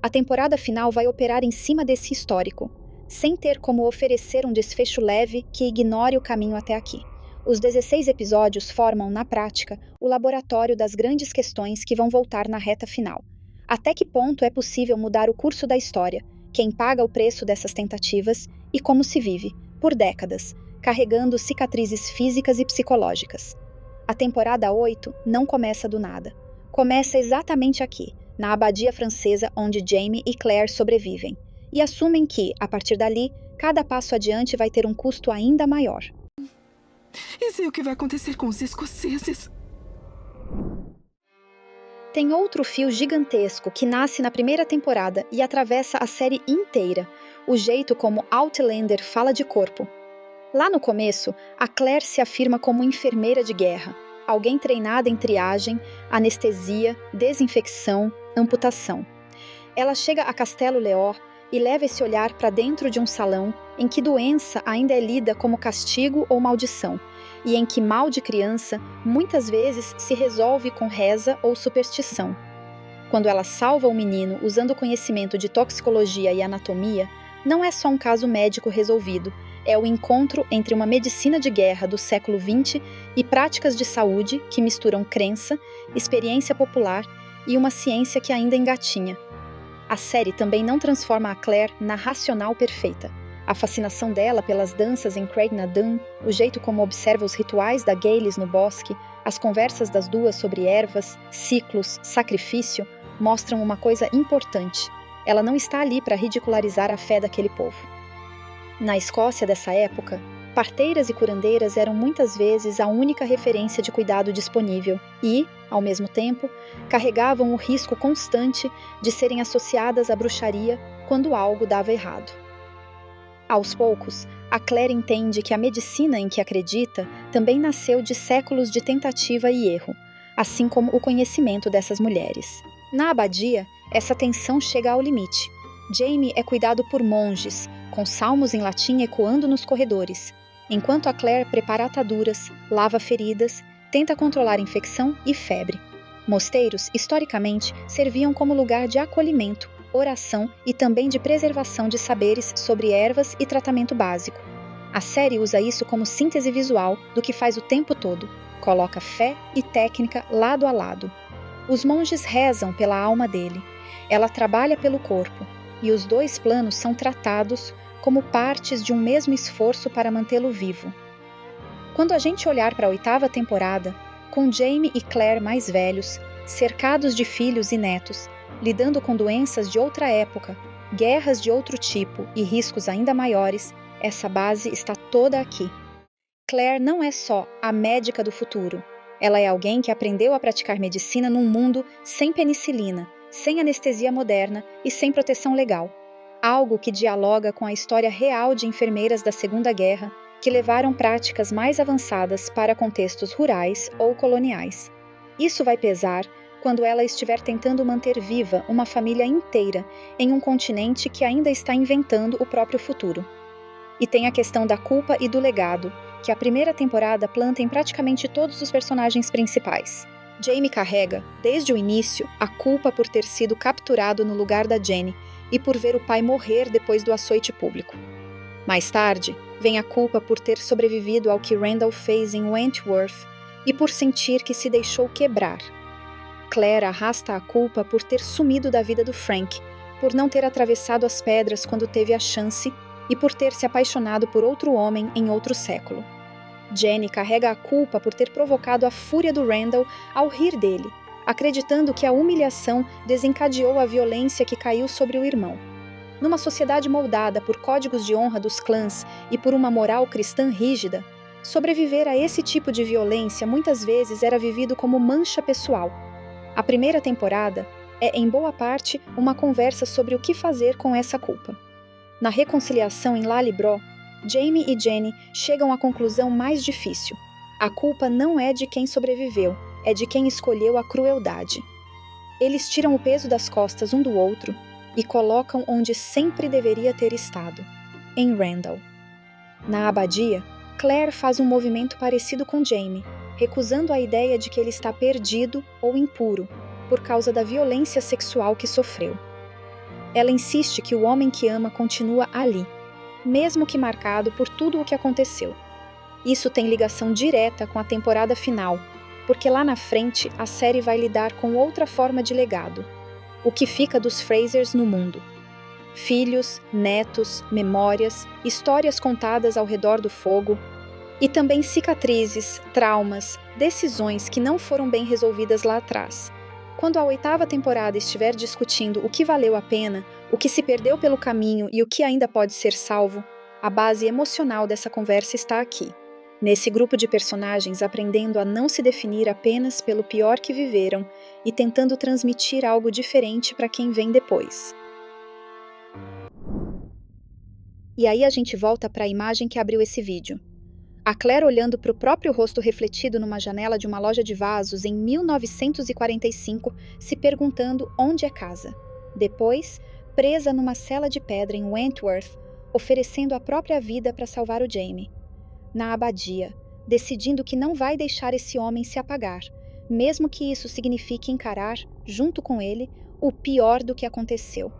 A temporada final vai operar em cima desse histórico, sem ter como oferecer um desfecho leve que ignore o caminho até aqui. Os 16 episódios formam, na prática, o laboratório das grandes questões que vão voltar na reta final. Até que ponto é possível mudar o curso da história? Quem paga o preço dessas tentativas? E como se vive, por décadas, carregando cicatrizes físicas e psicológicas? A temporada 8 não começa do nada. Começa exatamente aqui, na abadia francesa onde Jamie e Claire sobrevivem, e assumem que, a partir dali, cada passo adiante vai ter um custo ainda maior. E sei o que vai acontecer com os escoceses. Tem outro fio gigantesco que nasce na primeira temporada e atravessa a série inteira, o jeito como Outlander fala de corpo. Lá no começo, a Claire se afirma como enfermeira de guerra, alguém treinada em triagem, anestesia, desinfecção, amputação. Ela chega a Castelo Leor e leva esse olhar para dentro de um salão em que doença ainda é lida como castigo ou maldição, e em que mal de criança muitas vezes se resolve com reza ou superstição. Quando ela salva o menino usando o conhecimento de toxicologia e anatomia, não é só um caso médico resolvido, é o encontro entre uma medicina de guerra do século XX e práticas de saúde que misturam crença, experiência popular e uma ciência que ainda engatinha. A série também não transforma a Claire na racional perfeita. A fascinação dela pelas danças em Craig na Dun, o jeito como observa os rituais da Gaylis no bosque, as conversas das duas sobre ervas, ciclos, sacrifício, mostram uma coisa importante. Ela não está ali para ridicularizar a fé daquele povo. Na Escócia dessa época, parteiras e curandeiras eram muitas vezes a única referência de cuidado disponível e, ao mesmo tempo, carregavam o risco constante de serem associadas à bruxaria quando algo dava errado. Aos poucos, a Claire entende que a medicina em que acredita também nasceu de séculos de tentativa e erro, assim como o conhecimento dessas mulheres. Na abadia, essa tensão chega ao limite. Jamie é cuidado por monges, com salmos em latim ecoando nos corredores, enquanto a Claire prepara ataduras, lava feridas, tenta controlar infecção e febre. Mosteiros, historicamente, serviam como lugar de acolhimento, oração e também de preservação de saberes sobre ervas e tratamento básico. A série usa isso como síntese visual do que faz o tempo todo, coloca fé e técnica lado a lado. Os monges rezam pela alma dele, ela trabalha pelo corpo, e os dois planos são tratados como partes de um mesmo esforço para mantê-lo vivo. Quando a gente olhar para a 8ª temporada, com Jamie e Claire mais velhos, cercados de filhos e netos, lidando com doenças de outra época, guerras de outro tipo e riscos ainda maiores, essa base está toda aqui. Claire não é só a médica do futuro. Ela é alguém que aprendeu a praticar medicina num mundo sem penicilina, sem anestesia moderna e sem proteção legal. Algo que dialoga com a história real de enfermeiras da Segunda Guerra que levaram práticas mais avançadas para contextos rurais ou coloniais. Isso vai pesar quando ela estiver tentando manter viva uma família inteira em um continente que ainda está inventando o próprio futuro. E tem a questão da culpa e do legado, que a primeira temporada planta em praticamente todos os personagens principais. Jamie carrega, desde o início, a culpa por ter sido capturado no lugar da Jenny e por ver o pai morrer depois do açoite público. Mais tarde, vem a culpa por ter sobrevivido ao que Randall fez em Wentworth e por sentir que se deixou quebrar. Claire arrasta a culpa por ter sumido da vida do Frank, por não ter atravessado as pedras quando teve a chance e por ter se apaixonado por outro homem em outro século. Jenny carrega a culpa por ter provocado a fúria do Randall ao rir dele, acreditando que a humilhação desencadeou a violência que caiu sobre o irmão. Numa sociedade moldada por códigos de honra dos clãs e por uma moral cristã rígida, sobreviver a esse tipo de violência muitas vezes era vivido como mancha pessoal. A primeira temporada é, em boa parte, uma conversa sobre o que fazer com essa culpa. Na reconciliação em Lallybro, Jamie e Jenny chegam à conclusão mais difícil. A culpa não é de quem sobreviveu, é de quem escolheu a crueldade. Eles tiram o peso das costas um do outro e colocam onde sempre deveria ter estado, em Randall. Na abadia, Claire faz um movimento parecido com Jamie, recusando a ideia de que ele está perdido ou impuro, por causa da violência sexual que sofreu. Ela insiste que o homem que ama continua ali, mesmo que marcado por tudo o que aconteceu. Isso tem ligação direta com a temporada final, porque lá na frente a série vai lidar com outra forma de legado. o que fica dos Frasers no mundo. Filhos, netos, memórias, histórias contadas ao redor do fogo, e também cicatrizes, traumas, decisões que não foram bem resolvidas lá atrás. Quando a 8ª temporada estiver discutindo o que valeu a pena, o que se perdeu pelo caminho e o que ainda pode ser salvo, a base emocional dessa conversa está aqui, nesse grupo de personagens aprendendo a não se definir apenas pelo pior que viveram e tentando transmitir algo diferente para quem vem depois. E aí a gente volta para a imagem que abriu esse vídeo. A Claire olhando para o próprio rosto refletido numa janela de uma loja de vasos em 1945, se perguntando onde é casa. Depois, presa numa cela de pedra em Wentworth, oferecendo a própria vida para salvar o Jamie. Na abadia, decidindo que não vai deixar esse homem se apagar, mesmo que isso signifique encarar, junto com ele, o pior do que aconteceu.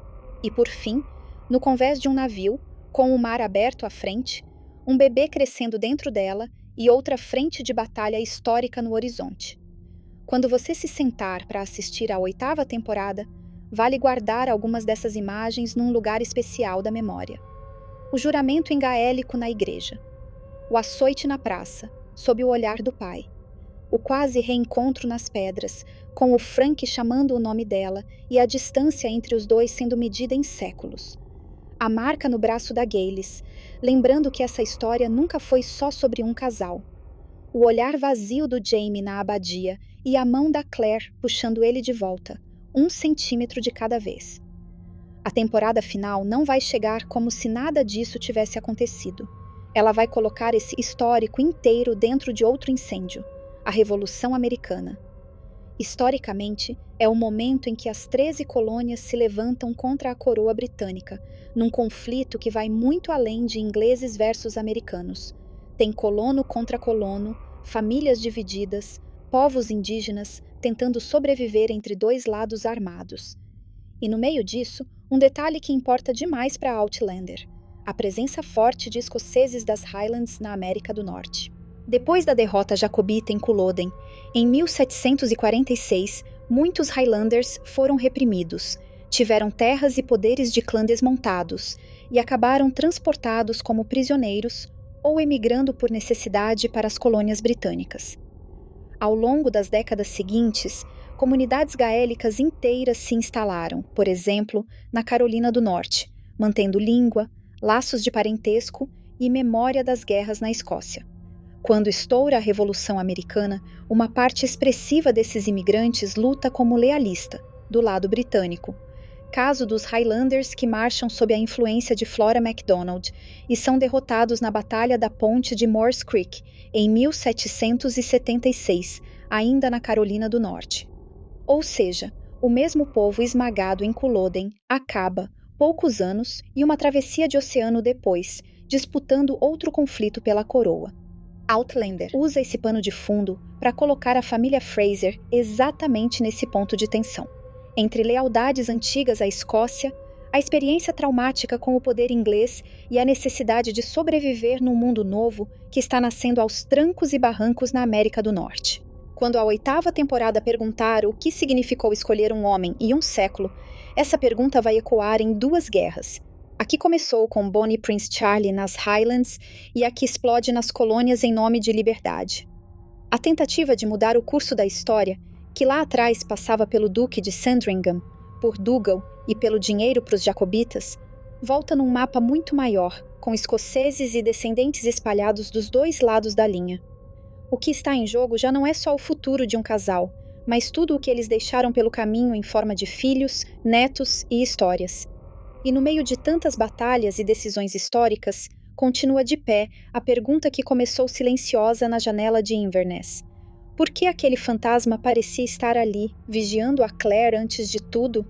E por fim, no convés de um navio, com o mar aberto à frente, um bebê crescendo dentro dela e outra frente de batalha histórica no horizonte. Quando você se sentar para assistir à 8ª temporada, vale guardar algumas dessas imagens num lugar especial da memória. O juramento em gaélico na igreja. O açoite na praça, sob o olhar do pai. O quase reencontro nas pedras, com o Frank chamando o nome dela e a distância entre os dois sendo medida em séculos. A marca no braço da Gaylis, lembrando que essa história nunca foi só sobre um casal. O olhar vazio do Jamie na abadia e a mão da Claire puxando ele de volta, 1 centímetro de cada vez. A temporada final não vai chegar como se nada disso tivesse acontecido. Ela vai colocar esse histórico inteiro dentro de outro incêndio, a Revolução Americana. Historicamente, é o momento em que as 13 colônias se levantam contra a coroa britânica, num conflito que vai muito além de ingleses versus americanos. Tem colono contra colono, famílias divididas, povos indígenas tentando sobreviver entre dois lados armados. E no meio disso, um detalhe que importa demais para Outlander: a presença forte de escoceses das Highlands na América do Norte. Depois da derrota jacobita em Culloden, em 1746, muitos Highlanders foram reprimidos, tiveram terras e poderes de clã desmontados e acabaram transportados como prisioneiros ou emigrando por necessidade para as colônias britânicas. Ao longo das décadas seguintes, comunidades gaélicas inteiras se instalaram, por exemplo, na Carolina do Norte, mantendo língua, laços de parentesco e memória das guerras na Escócia. Quando estoura a Revolução Americana, uma parte expressiva desses imigrantes luta como lealista, do lado britânico. Caso dos Highlanders que marcham sob a influência de Flora MacDonald e são derrotados na Batalha da Ponte de Moores Creek, em 1776, ainda na Carolina do Norte. Ou seja, o mesmo povo esmagado em Culloden acaba, poucos anos e uma travessia de oceano depois, disputando outro conflito pela coroa. Outlander usa esse pano de fundo para colocar a família Fraser exatamente nesse ponto de tensão, entre lealdades antigas à Escócia, a experiência traumática com o poder inglês e a necessidade de sobreviver num mundo novo que está nascendo aos trancos e barrancos na América do Norte. Quando a 8ª temporada perguntar o que significou escolher um homem e um século, essa pergunta vai ecoar em 2 guerras. A que começou com Bonnie Prince Charlie nas Highlands e a que explode nas colônias em nome de liberdade. A tentativa de mudar o curso da história, que lá atrás passava pelo Duque de Sandringham, por Dougal e pelo dinheiro para os jacobitas, volta num mapa muito maior, com escoceses e descendentes espalhados dos 2 lados da linha. O que está em jogo já não é só o futuro de um casal, mas tudo o que eles deixaram pelo caminho em forma de filhos, netos e histórias. E no meio de tantas batalhas e decisões históricas, continua de pé a pergunta que começou silenciosa na janela de Inverness. Por que aquele fantasma parecia estar ali, vigiando a Claire antes de tudo?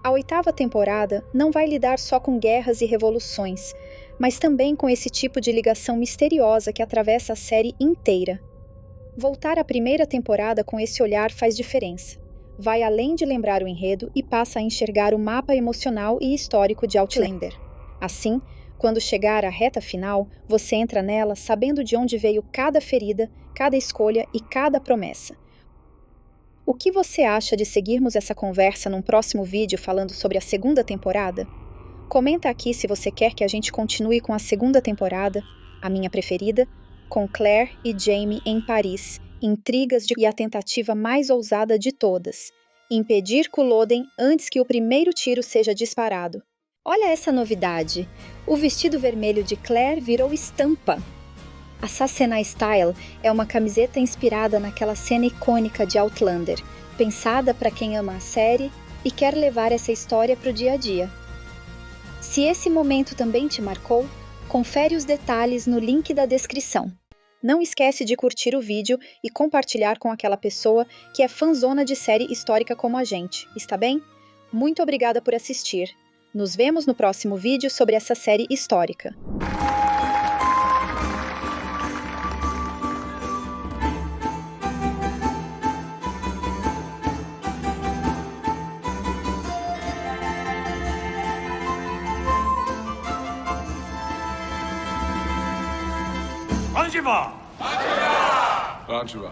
A 8ª temporada não vai lidar só com guerras e revoluções, mas também com esse tipo de ligação misteriosa que atravessa a série inteira. Voltar à primeira temporada com esse olhar faz diferença. Vai além de lembrar o enredo e passa a enxergar o mapa emocional e histórico de Outlander. Assim, quando chegar à reta final, você entra nela sabendo de onde veio cada ferida, cada escolha e cada promessa. O que você acha de seguirmos essa conversa num próximo vídeo falando sobre a segunda temporada? Comenta aqui se você quer que a gente continue com a segunda temporada, a minha preferida, com Claire e Jamie em Paris, intrigas e a tentativa mais ousada de todas, impedir Culloden antes que o primeiro tiro seja disparado. Olha essa novidade! O vestido vermelho de Claire virou estampa! A Sassenai Style é uma camiseta inspirada naquela cena icônica de Outlander, pensada para quem ama a série e quer levar essa história para o dia a dia. Se esse momento também te marcou, confere os detalhes no link da descrição. Não esquece de curtir o vídeo e compartilhar com aquela pessoa que é fãzona de série histórica como a gente, está bem? Muito obrigada por assistir. Nos vemos no próximo vídeo sobre essa série histórica. Anjiva! Anjiva! Anjiva!